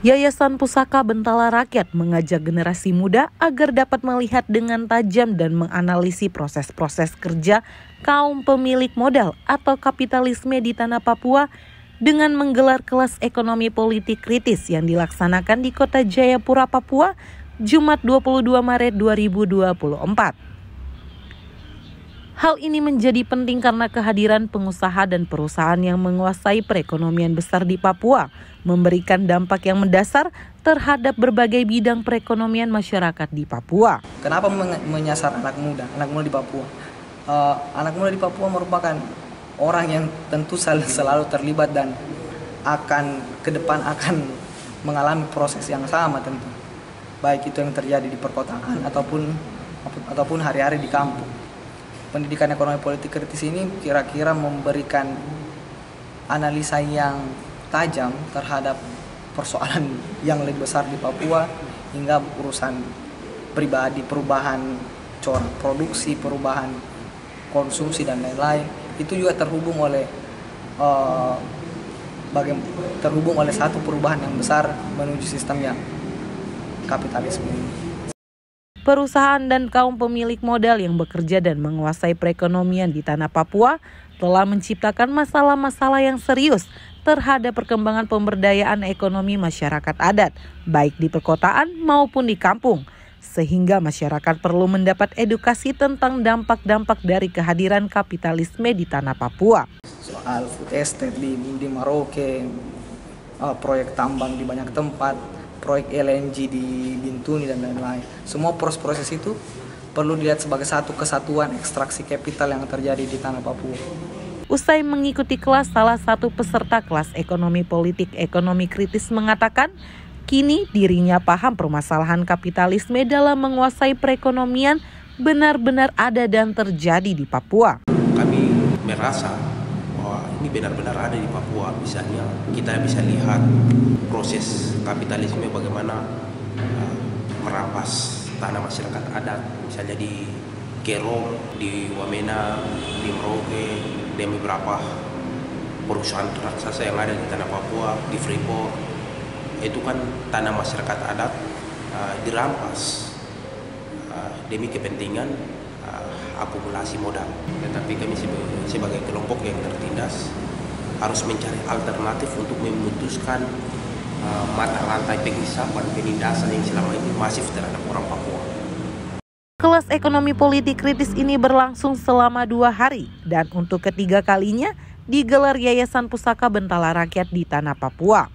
Yayasan Pusaka Bentala Rakyat mengajak generasi muda agar dapat melihat dengan tajam dan menganalisis proses-proses kerja kaum pemilik modal atau kapitalisme di tanah Papua dengan menggelar kelas ekonomi politik kritis yang dilaksanakan di Kota Jayapura, Papua, Jumat 22 Maret 2024. Hal ini menjadi penting karena kehadiran pengusaha dan perusahaan yang menguasai perekonomian besar di Papua memberikan dampak yang mendasar terhadap berbagai bidang perekonomian masyarakat di Papua. Kenapa menyasar anak muda di Papua? Anak muda di Papua merupakan orang yang tentu selalu terlibat dan ke depan akan mengalami proses yang sama tentu. Baik itu yang terjadi di perkotaan ataupun hari-hari di kampung. Pendidikan ekonomi politik kritis ini kira-kira memberikan analisa yang tajam terhadap persoalan yang lebih besar di Papua hingga urusan pribadi, perubahan corak produksi, perubahan konsumsi dan lain-lain. Itu juga terhubung oleh satu perubahan yang besar menuju sistem yang kapitalisme ini. Perusahaan dan kaum pemilik modal yang bekerja dan menguasai perekonomian di tanah Papua telah menciptakan masalah-masalah yang serius terhadap perkembangan pemberdayaan ekonomi masyarakat adat, baik di perkotaan maupun di kampung, sehingga masyarakat perlu mendapat edukasi tentang dampak-dampak dari kehadiran kapitalisme di tanah Papua. Soal food estate di Merauke, proyek tambang di banyak tempat, proyek LNG di Bintuni dan lain-lain. Semua proses itu perlu dilihat sebagai satu kesatuan ekstraksi kapital yang terjadi di tanah Papua. Usai mengikuti kelas, salah satu peserta kelas ekonomi politik ekonomi kritis mengatakan, kini dirinya paham permasalahan kapitalisme dalam menguasai perekonomian benar-benar ada dan terjadi di Papua. Kami merasa bahwa ini benar-benar ada di Papua. Misalnya kita bisa lihat proses kapitalisme bagaimana merampas tanah masyarakat adat, misalnya di Kero, di Wamena, di Merauke, dan beberapa perusahaan raksasa yang ada di tanah Papua, di Freeport. Itu kan tanah masyarakat adat dirampas demi kepentingan akumulasi modal. Tetapi kami sebagai kelompok yang tertindas harus mencari alternatif untuk memutuskan mata rantai penghisapan penindasan yang selama ini masif terhadap orang Papua. Kelas ekonomi politik kritis ini berlangsung selama 2 hari dan untuk ketiga kalinya digelar Yayasan Pusaka Bentala Rakyat di tanah Papua.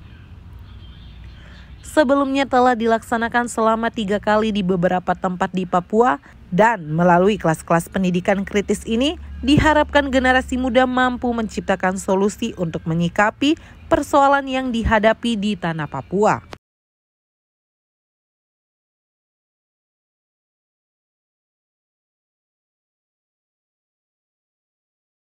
Sebelumnya telah dilaksanakan selama 3 kali di beberapa tempat di Papua dan melalui kelas-kelas pendidikan kritis ini diharapkan generasi muda mampu menciptakan solusi untuk menyikapi persoalan yang dihadapi di tanah Papua.